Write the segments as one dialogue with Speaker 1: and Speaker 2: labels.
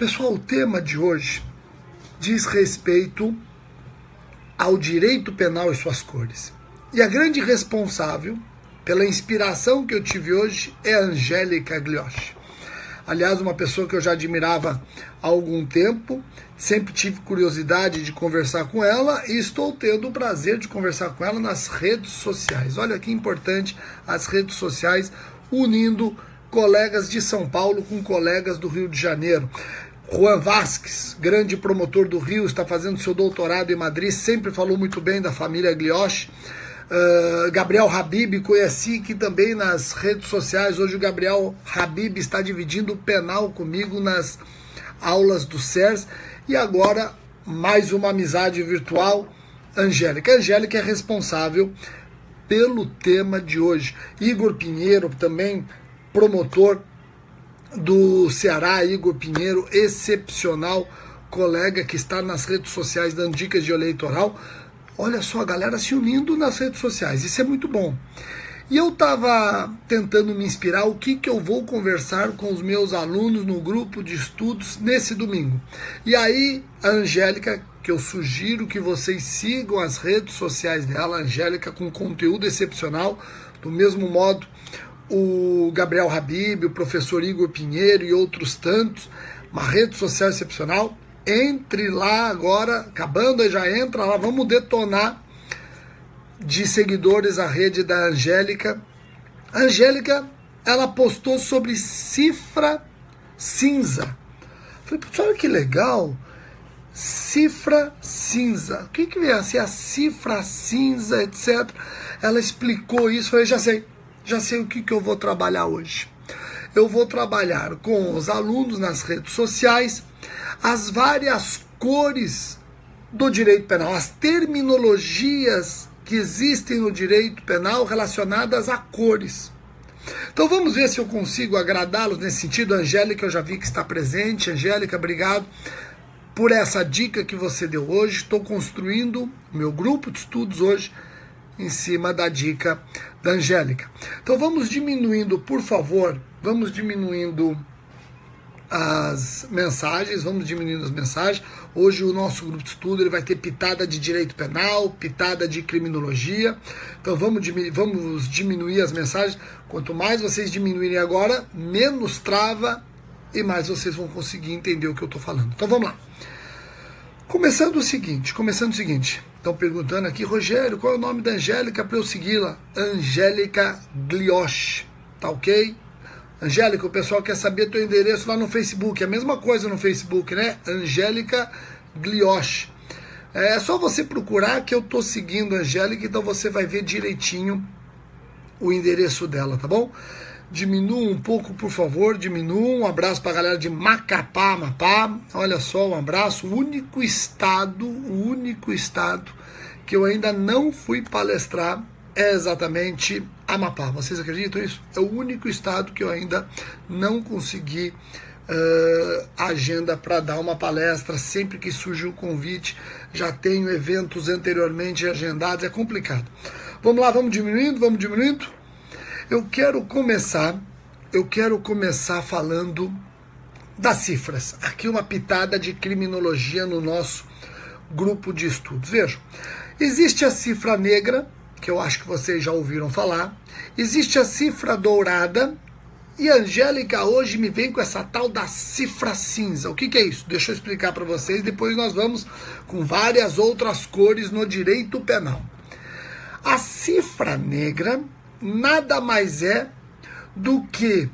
Speaker 1: Pessoal, o tema de hoje diz respeito ao direito penal e suas cores. E a grande responsável pela inspiração que eu tive hoje é a Angélica Glioshi. Aliás, uma pessoa que eu já admirava há algum tempo, sempre tive curiosidade de conversar com ela e estou tendo o prazer de conversar com ela nas redes sociais. Olha que importante as redes sociais unindo colegas de São Paulo com colegas do Rio de Janeiro. Juan Vasques, grande promotor do Rio, está fazendo seu doutorado em Madrid, sempre falou muito bem da família Glioshi. Gabriel Habib, conheci que também nas redes sociais. Hoje o Gabriel Habib está dividindo o penal comigo nas aulas do SERS. E agora, mais uma amizade virtual, Angélica. A Angélica é responsável pelo tema de hoje. Igor Pinheiro, também promotor do Ceará, Igor Pinheiro, excepcional colega que está nas redes sociais dando dicas de eleitoral. Olha só, a galera se unindo nas redes sociais, isso é muito bom. E eu estava tentando me inspirar o que eu vou conversar com os meus alunos no grupo de estudos nesse domingo. E aí, a Angélica, que eu sugiro que vocês sigam as redes sociais dela, Angélica com conteúdo excepcional, do mesmo modo o Gabriel Habib, o professor Igor Pinheiro e outros tantos, uma rede social excepcional. Entre lá agora, acabando, aí já entra lá, vamos detonar de seguidores a rede da Angélica. A Angélica, ela postou sobre cifra cinza. Falei, olha que legal, cifra cinza. O que vem a ser a cifra cinza, etc. Ela explicou isso, falei, já sei o que eu vou trabalhar hoje. Eu vou trabalhar com os alunos nas redes sociais as várias cores do direito penal, as terminologias que existem no direito penal relacionadas a cores. Então vamos ver se eu consigo agradá-los nesse sentido. Angélica, eu já vi que está presente. Angélica, obrigado por essa dica que você deu hoje. Estou construindo o meu grupo de estudos hoje em cima da dica da Angélica. Então vamos diminuindo, por favor, vamos diminuindo as mensagens, Hoje o nosso grupo de estudo ele vai ter pitada de direito penal, pitada de criminologia. Então vamos diminuir as mensagens. Quanto mais vocês diminuírem agora, menos trava e mais vocês vão conseguir entender o que eu estou falando. Então vamos lá. Começando o seguinte. Estão perguntando aqui, Rogério, qual é o nome da Angélica para eu segui-la? Angélica Glioshi, tá ok? Angélica, o pessoal quer saber teu endereço lá no Facebook, é a mesma coisa no Facebook, né? Angélica Glioshi. É só você procurar que eu tô seguindo a Angélica, então você vai ver direitinho o endereço dela, tá bom? Diminua um pouco, por favor, um abraço para a galera de Macapá, Amapá, olha só, um abraço, o único estado que eu ainda não fui palestrar é exatamente Amapá, vocês acreditam nisso? É o único estado que eu ainda não consegui agenda para dar uma palestra. Sempre que surge um convite, já tenho eventos anteriormente agendados, é complicado. Vamos lá, vamos diminuindo. Eu quero começar falando das cifras. Aqui uma pitada de criminologia no nosso grupo de estudos. Vejam, existe a cifra negra, que eu acho que vocês já ouviram falar. Existe a cifra dourada. E a Angélica hoje me vem com essa tal da cifra cinza. O que é isso? Deixa eu explicar para vocês. Depois nós vamos com várias outras cores no direito penal. A cifra negra nada mais é do que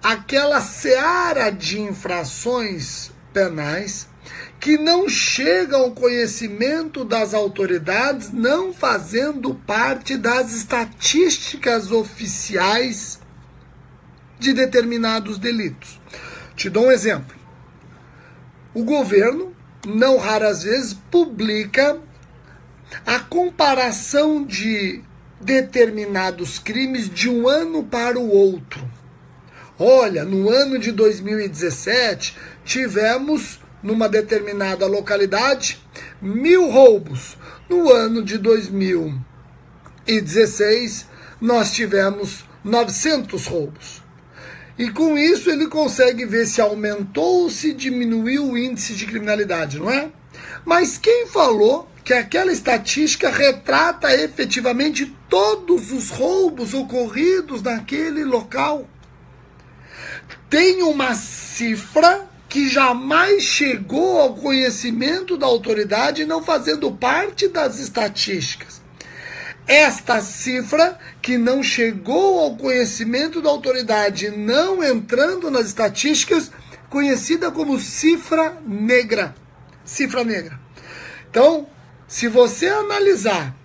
Speaker 1: aquela seara de infrações penais que não chegam ao conhecimento das autoridades, não fazendo parte das estatísticas oficiais de determinados delitos. Te dou um exemplo. O governo, não raras vezes, publica a comparação de determinados crimes de um ano para o outro. Olha, no ano de 2017, tivemos, numa determinada localidade, 1.000 roubos. No ano de 2016, nós tivemos 900 roubos. E com isso ele consegue ver se aumentou ou se diminuiu o índice de criminalidade, não é? Mas quem falou que aquela estatística retrata efetivamente todos os roubos ocorridos naquele local? Tem uma cifra que jamais chegou ao conhecimento da autoridade, não fazendo parte das estatísticas. Esta cifra que não chegou ao conhecimento da autoridade, não entrando nas estatísticas, conhecida como cifra negra. Cifra negra. Então, se você analisar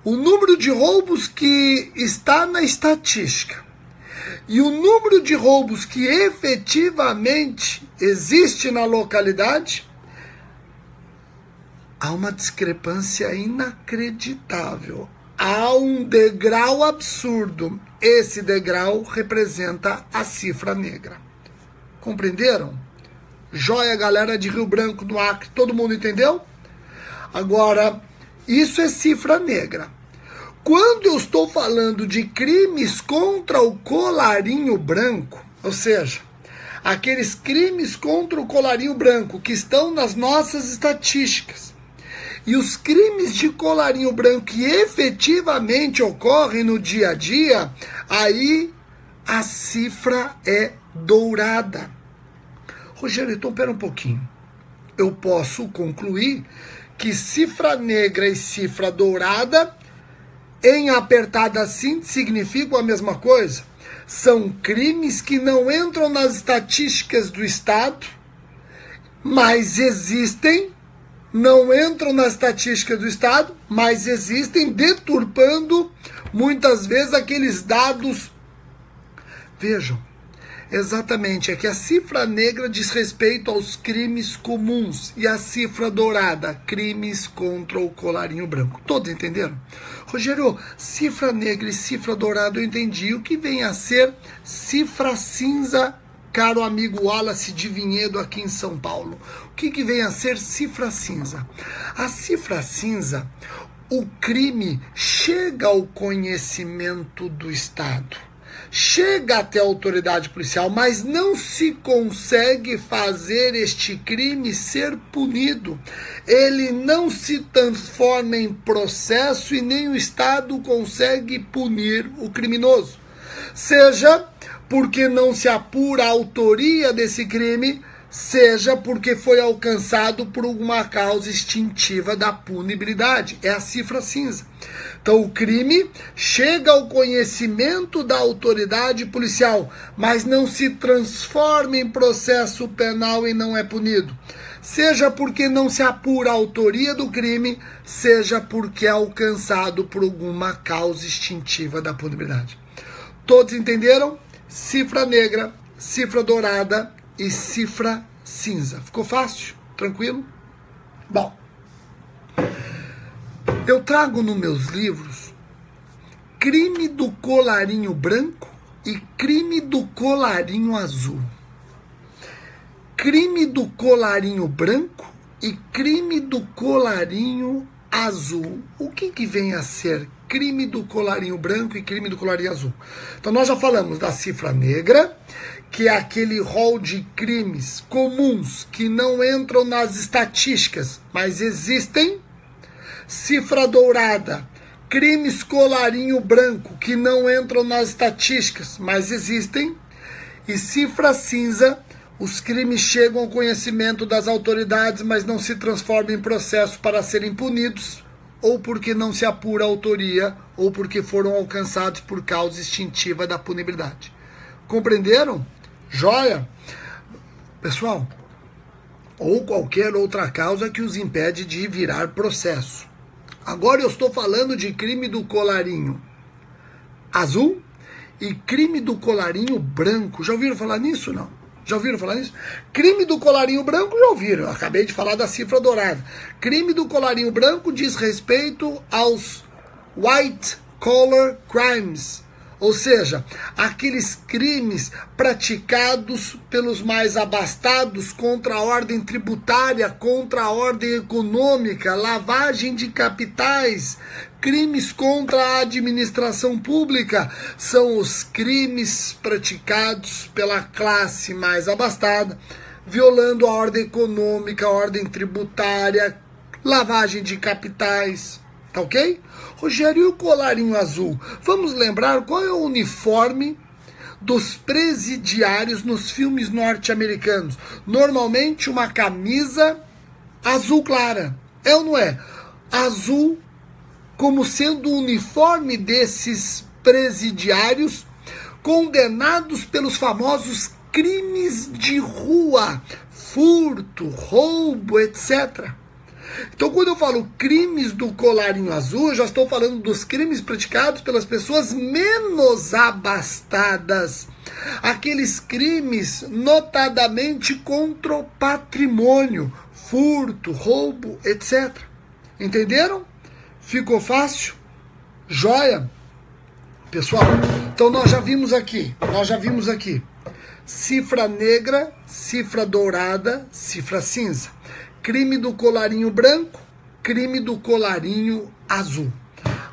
Speaker 1: o número de roubos que está na estatística e o número de roubos que efetivamente existe na localidade, há uma discrepância inacreditável. Há um degrau absurdo. Esse degrau representa a cifra negra. Compreenderam? Joia, galera de Rio Branco, do Acre. Todo mundo entendeu? Agora, isso é cifra negra. Quando eu estou falando de crimes contra o colarinho branco, ou seja, aqueles crimes contra o colarinho branco que estão nas nossas estatísticas, e os crimes de colarinho branco que efetivamente ocorrem no dia a dia, aí a cifra é dourada. Rogério, então pera um pouquinho. Eu posso concluir que cifra negra e cifra dourada, em apertada síntese, significam a mesma coisa? São crimes que não entram nas estatísticas do Estado, mas existem, não entram na estatística do Estado, mas existem, deturpando muitas vezes aqueles dados. Vejam, exatamente, é que a cifra negra diz respeito aos crimes comuns e a cifra dourada, crimes contra o colarinho branco. Todos entenderam? Rogério, cifra negra e cifra dourada eu entendi. O que vem a ser cifra cinza, caro amigo Wallace de Vinhedo aqui em São Paulo? O que vem a ser cifra cinza? A cifra cinza, o crime chega ao conhecimento do Estado, chega até a autoridade policial, mas não se consegue fazer este crime ser punido. Ele não se transforma em processo e nem o Estado consegue punir o criminoso. Seja porque não se apura a autoria desse crime, seja porque foi alcançado por uma causa extintiva da punibilidade. É a cifra cinza. Então o crime chega ao conhecimento da autoridade policial, mas não se transforma em processo penal e não é punido. Seja porque não se apura a autoria do crime, seja porque é alcançado por alguma causa extintiva da punibilidade. Todos entenderam? Cifra negra, cifra dourada e cifra cinza. Ficou fácil? Tranquilo? Bom, eu trago nos meus livros crime do colarinho branco e crime do colarinho azul. Crime do colarinho branco e crime do colarinho azul. O que vem a ser crime do colarinho branco e crime do colarinho azul? Então nós já falamos da cifra negra, que é aquele rol de crimes comuns que não entram nas estatísticas, mas existem. Cifra dourada, crimes colarinho branco que não entram nas estatísticas, mas existem. E cifra cinza, os crimes chegam ao conhecimento das autoridades, mas não se transformam em processo para serem punidos, ou porque não se apura a autoria, ou porque foram alcançados por causa extintiva da punibilidade. Compreenderam? Joia? Pessoal, ou qualquer outra causa que os impede de virar processo. Agora eu estou falando de crime do colarinho azul e crime do colarinho branco. Já ouviram falar nisso, não? Já ouviram falar nisso? Crime do colarinho branco, já ouviram. Eu acabei de falar da cifra dourada. Crime do colarinho branco diz respeito aos white collar crimes. Ou seja, aqueles crimes praticados pelos mais abastados contra a ordem tributária, contra a ordem econômica, lavagem de capitais, Crimes contra a administração pública são os crimes praticados pela classe mais abastada, violando a ordem econômica, a ordem tributária, lavagem de capitais, tá ok? Rogério, e o colarinho azul? Vamos lembrar qual é o uniforme dos presidiários nos filmes norte-americanos. Normalmente uma camisa azul clara, é ou não é? Azul como sendo o uniforme desses presidiários condenados pelos famosos crimes de rua, furto, roubo, etc. Então, quando eu falo crimes do colarinho azul, eu já estou falando dos crimes praticados pelas pessoas menos abastadas. Aqueles crimes notadamente contra o patrimônio, furto, roubo, etc. Entenderam? Ficou fácil? Joia? Pessoal, então nós já vimos aqui, cifra negra, cifra dourada, cifra cinza. Crime do colarinho branco, crime do colarinho azul.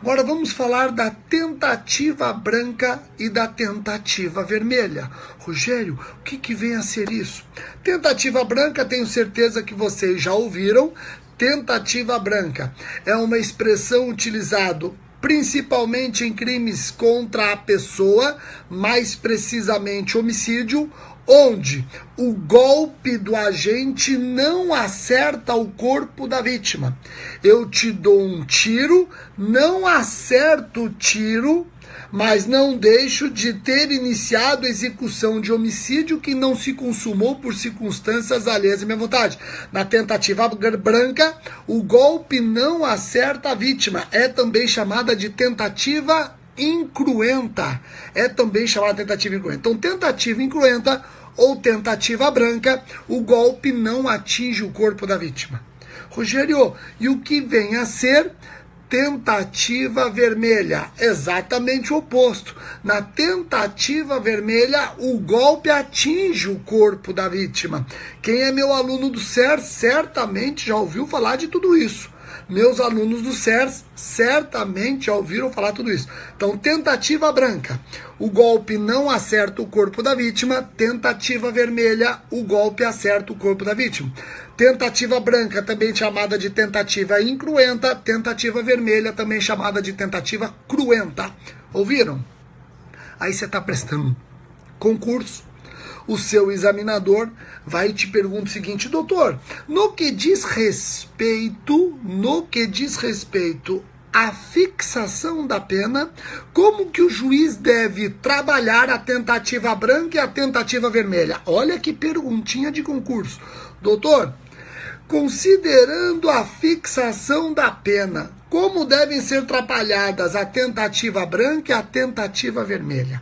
Speaker 1: Agora vamos falar da tentativa branca e da tentativa vermelha. Rogério, o que vem a ser isso? Tentativa branca, tenho certeza que vocês já ouviram. Tentativa branca é uma expressão utilizada principalmente em crimes contra a pessoa, mais precisamente homicídio, onde o golpe do agente não acerta o corpo da vítima. Eu te dou um tiro, não acerto o tiro, mas não deixo de ter iniciado a execução de homicídio que não se consumou por circunstâncias alheias à minha vontade. Na tentativa branca, o golpe não acerta a vítima. É também chamada de tentativa incruenta. Então, tentativa incruenta ou tentativa branca, o golpe não atinge o corpo da vítima. Rogério, e o que vem a ser tentativa vermelha? Exatamente o oposto. Na tentativa vermelha, o golpe atinge o corpo da vítima. Quem é meu aluno do SER certamente já ouviu falar de tudo isso. Meus alunos do SER certamente já ouviram falar tudo isso. Então, tentativa branca, o golpe não acerta o corpo da vítima. Tentativa vermelha, o golpe acerta o corpo da vítima. Tentativa branca, também chamada de tentativa incruenta. Tentativa vermelha, também chamada de tentativa cruenta. Ouviram? Aí você está prestando concurso. O seu examinador vai e te pergunta o seguinte: doutor, no que diz respeito à fixação da pena, como que o juiz deve trabalhar a tentativa branca e a tentativa vermelha? Olha que perguntinha de concurso. Doutor, considerando a fixação da pena, como devem ser trabalhadas a tentativa branca e a tentativa vermelha?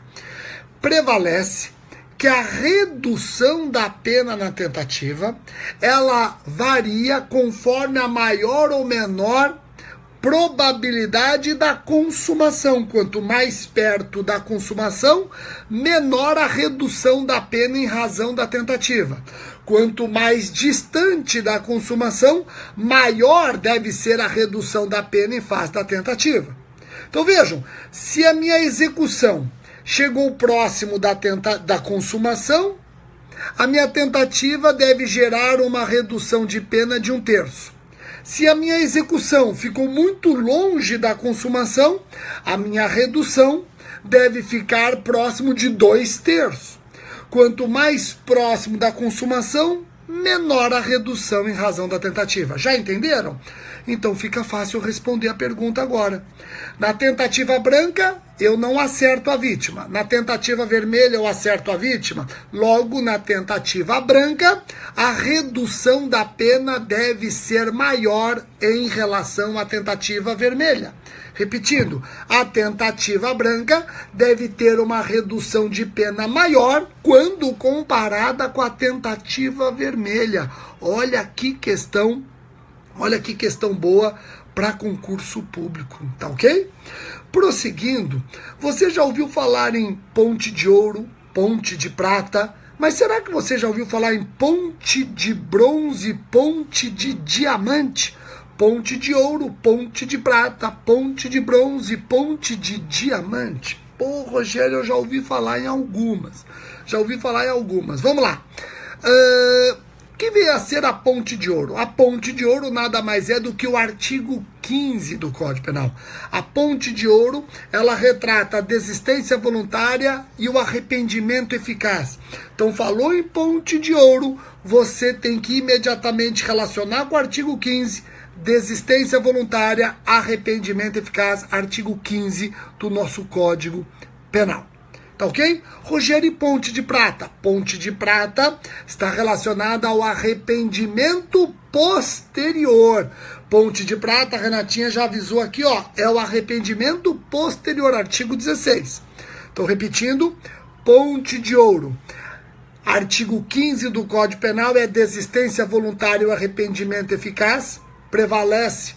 Speaker 1: Prevalece que a redução da pena na tentativa, ela varia conforme a maior ou menor probabilidade da consumação. Quanto mais perto da consumação, menor a redução da pena em razão da tentativa. Quanto mais distante da consumação, maior deve ser a redução da pena em face da tentativa. Então vejam, se a minha execução chegou próximo da consumação, a minha tentativa deve gerar uma redução de pena de 1/3. Se a minha execução ficou muito longe da consumação, a minha redução deve ficar próximo de 2/3. Quanto mais próximo da consumação, menor a redução em razão da tentativa. Já entenderam? Então fica fácil responder a pergunta agora. Na tentativa branca, eu não acerto a vítima. Na tentativa vermelha, eu acerto a vítima. Logo, na tentativa branca, a redução da pena deve ser maior em relação à tentativa vermelha. Repetindo, a tentativa branca deve ter uma redução de pena maior quando comparada com a tentativa vermelha. Olha que questão boa para concurso público, tá ok? Prosseguindo, você já ouviu falar em ponte de ouro, ponte de prata, mas será que você já ouviu falar em ponte de bronze, ponte de diamante? ponte de ouro, ponte de prata, ponte de bronze, ponte de diamante. Pô, Rogério, eu já ouvi falar em algumas. Vamos lá. O que vem a ser a ponte de ouro? A ponte de ouro nada mais é do que o artigo 15 do Código Penal. A ponte de ouro, ela retrata a desistência voluntária e o arrependimento eficaz. Então, falou em ponte de ouro, você tem que imediatamente relacionar com o artigo 15, desistência voluntária, arrependimento eficaz, artigo 15 do nosso Código Penal. Tá ok? Rogério, e ponte de prata? Ponte de prata está relacionada ao arrependimento posterior. Ponte de prata, a Renatinha já avisou aqui, ó, é o arrependimento posterior, artigo 16. Então, repetindo, ponte de ouro. Artigo 15 do Código Penal é desistência voluntária e o arrependimento eficaz. Prevalece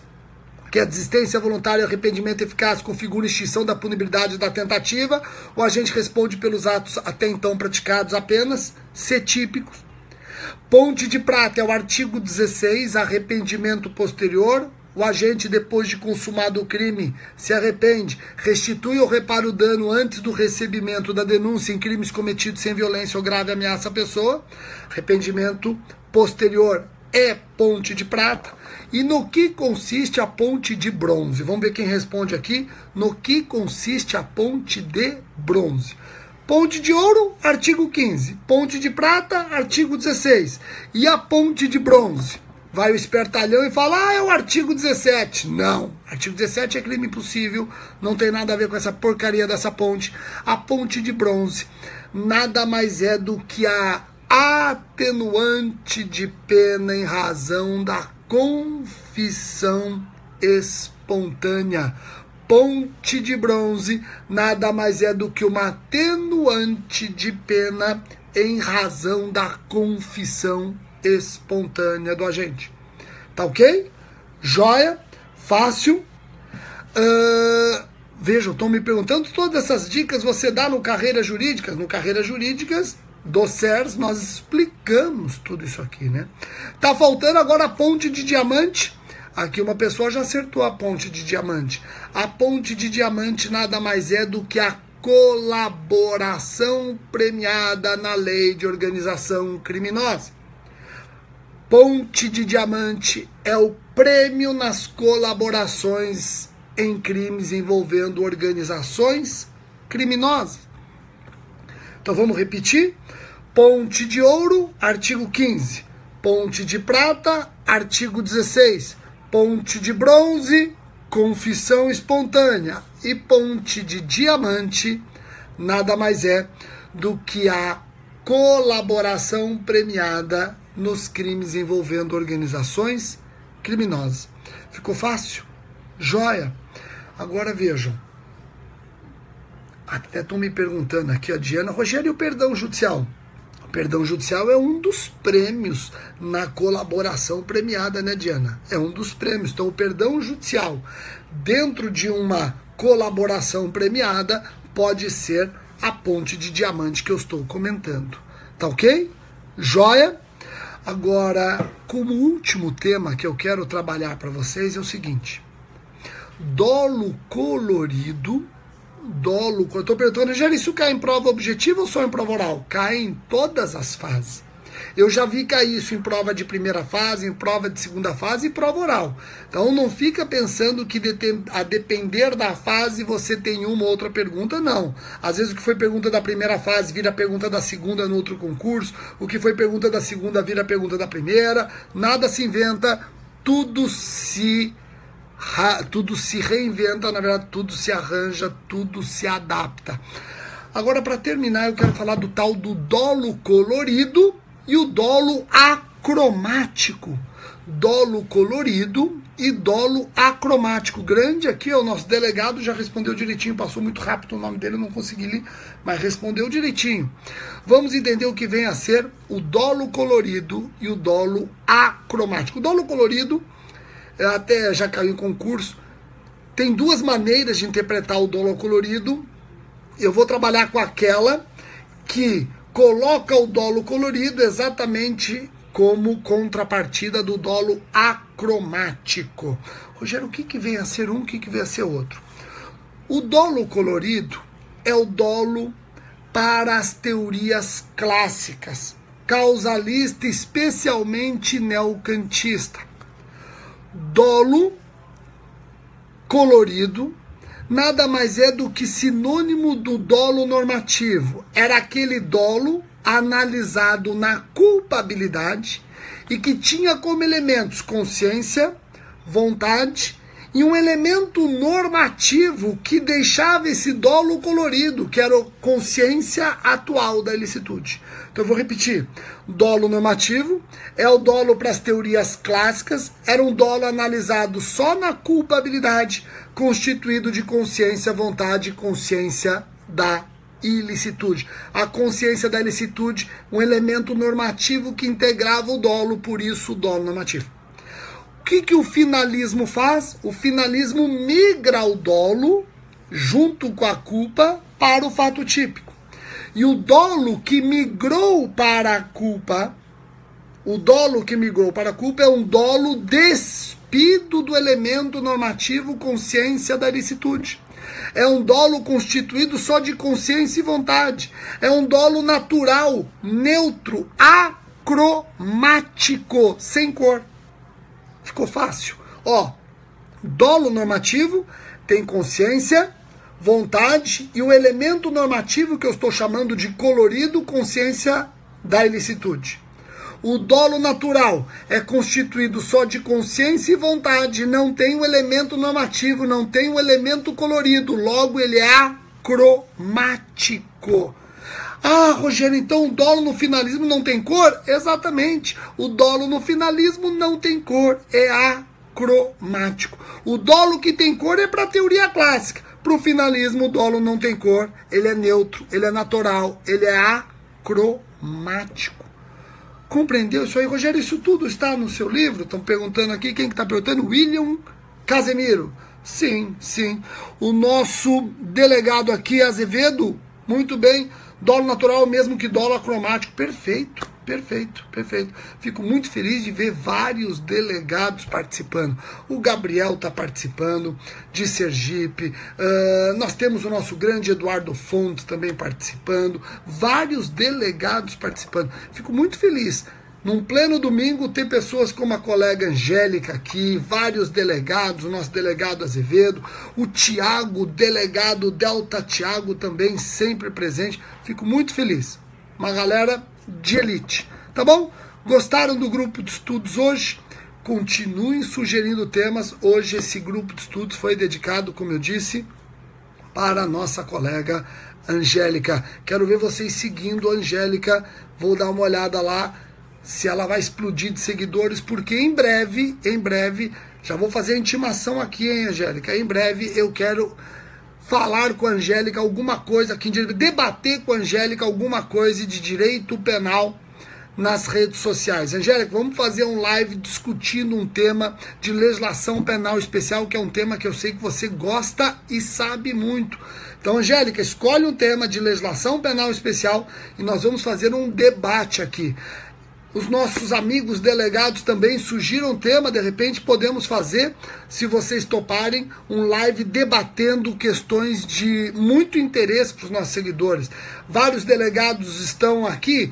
Speaker 1: que a desistência voluntária e o arrependimento eficaz configura extinção da punibilidade da tentativa. O agente responde pelos atos até então praticados apenas, se típicos. Ponte de prata é o artigo 16, arrependimento posterior. O agente, depois de consumado o crime, se arrepende, restitui ou repara o dano antes do recebimento da denúncia em crimes cometidos sem violência ou grave ameaça à pessoa. Arrependimento posterior é ponte de prata. E no que consiste a ponte de bronze? Vamos ver quem responde aqui. No que consiste a ponte de bronze? Ponte de ouro, artigo 15. Ponte de prata, artigo 16. E a ponte de bronze? Vai o espertalhão e fala, é o artigo 17. Não, artigo 17 é crime impossível, não tem nada a ver com essa porcaria dessa ponte. A ponte de bronze nada mais é do que a atenuante de pena em razão da confissão espontânea. Ponte de bronze nada mais é do que uma atenuante de pena em razão da confissão espontânea do agente. Tá ok? Joia? Fácil. Vejam, estão me perguntando, todas essas dicas você dá no Carreiras Jurídicas? No Carreiras Jurídicas do CERS, nós explicamos tudo isso aqui, né? Tá faltando agora a ponte de diamante. Aqui uma pessoa já acertou a ponte de diamante. A ponte de diamante nada mais é do que a colaboração premiada na lei de organização criminosa. Ponte de diamante é o prêmio nas colaborações em crimes envolvendo organizações criminosas. Então vamos repetir. Ponte de ouro, artigo 15. Ponte de prata, artigo 16. Ponte de bronze, confissão espontânea. E ponte de diamante nada mais é do que a colaboração premiada nos crimes envolvendo organizações criminosas. Ficou fácil? Joia. Agora vejam. Até estão me perguntando aqui, a Diana, Rogério, e o perdão judicial? O perdão judicial é um dos prêmios na colaboração premiada, né, Diana? É um dos prêmios. Então, o perdão judicial, dentro de uma colaboração premiada, pode ser a ponte de diamante que eu estou comentando. Tá ok? Joia? Agora, como último tema que eu quero trabalhar para vocês é o seguinte. Dolo colorido. Eu estou perguntando, já isso cai em prova objetiva ou só em prova oral? Cai em todas as fases. Eu já vi cair isso em prova de primeira fase, em prova de segunda fase e prova oral. Então não fica pensando que a depender da fase você tem uma ou outra pergunta, não. Às vezes o que foi pergunta da primeira fase vira pergunta da segunda no outro concurso, o que foi pergunta da segunda vira pergunta da primeira, nada se inventa, tudo se reinventa, na verdade tudo se arranja, tudo se adapta. Agora, para terminar, eu quero falar do tal do dolo colorido e o dolo acromático. Dolo colorido e dolo acromático. Grande aqui, o nosso delegado já respondeu direitinho, passou muito rápido o nome dele, eu não consegui ler, mas respondeu direitinho. Vamos entender o que vem a ser o dolo colorido e o dolo acromático. O dolo colorido, até já caiu em concurso, tem duas maneiras de interpretar o dolo colorido. Eu vou trabalhar com aquela que coloca o dolo colorido exatamente como contrapartida do dolo acromático. Rogério, o que vem a ser um, o que vem a ser outro? O dolo colorido é o dolo para as teorias clássicas, causalista, especialmente neocantista. Dolo colorido nada mais é do que sinônimo do dolo normativo. Era aquele dolo analisado na culpabilidade e que tinha como elementos consciência, vontade e um elemento normativo que deixava esse dolo colorido, que era a consciência atual da ilicitude. Então eu vou repetir. Dolo normativo é o dolo para as teorias clássicas, era um dolo analisado só na culpabilidade, constituído de consciência, vontade e consciência da ilicitude. A consciência da ilicitude, um elemento normativo que integrava o dolo, por isso o dolo normativo. O que o finalismo faz? O finalismo migra o dolo, junto com a culpa, para o fato típico. E o dolo que migrou para a culpa, é um dolo despido do elemento normativo consciência da ilicitude. É um dolo constituído só de consciência e vontade. É um dolo natural, neutro, acromático, sem cor. Ficou fácil? Ó, dolo normativo tem consciência, vontade e o elemento normativo que eu estou chamando de colorido, consciência da ilicitude. O dolo natural é constituído só de consciência e vontade, não tem o elemento normativo, não tem o elemento colorido, logo ele é acromático. Ah, Rogério, então o dolo no finalismo não tem cor? Exatamente, o dolo no finalismo não tem cor, é acromático. O dolo que tem cor é para a teoria clássica. Para o finalismo, o dolo não tem cor, ele é neutro, ele é natural, ele é acromático. Compreendeu isso aí, Rogério? Isso tudo está no seu livro? Estão perguntando aqui, quem que está perguntando? William Casemiro. Sim, sim. O nosso delegado aqui, Azevedo, muito bem. Dolo natural mesmo que dolo acromático. Perfeito, perfeito, perfeito. Fico muito feliz de ver vários delegados participando. O Gabriel está participando, de Sergipe. Nós temos o nosso grande Eduardo Fontes também participando. Vários delegados participando. Fico muito feliz. Num pleno domingo, tem pessoas como a colega Angélica aqui, vários delegados, o nosso delegado Azevedo, o Tiago, delegado Delta Tiago também sempre presente. Fico muito feliz. Uma galera de elite, tá bom? Gostaram do grupo de estudos hoje? Continuem sugerindo temas. Hoje esse grupo de estudos foi dedicado, como eu disse, para a nossa colega Angélica. Quero ver vocês seguindo a Angélica. Vou dar uma olhada lá se ela vai explodir de seguidores, porque em breve, já vou fazer a intimação aqui, hein, Angélica? Em breve eu quero falar com a Angélica alguma coisa aqui, debater com a Angélica alguma coisa de direito penal nas redes sociais. Angélica, vamos fazer um live discutindo um tema de legislação penal especial, que é um tema que eu sei que você gosta e sabe muito. Então, Angélica, escolhe um tema de legislação penal especial e nós vamos fazer um debate aqui. Os nossos amigos delegados também surgiram um tema, de repente podemos fazer, se vocês toparem, um live debatendo questões de muito interesse para os nossos seguidores. Vários delegados estão aqui,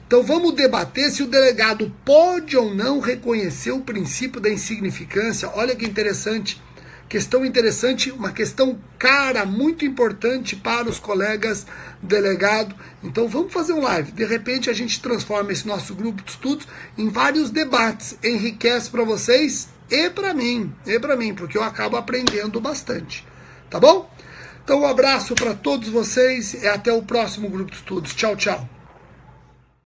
Speaker 1: então vamos debater se o delegado pode ou não reconhecer o princípio da insignificância. Olha que interessante. Questão interessante, uma questão cara, muito importante para os colegas delegados. Então vamos fazer um live. De repente a gente transforma esse nosso grupo de estudos em vários debates. Enriquece para vocês e para mim, porque eu acabo aprendendo bastante. Tá bom? Então um abraço para todos vocês e até o próximo grupo de estudos. Tchau, tchau.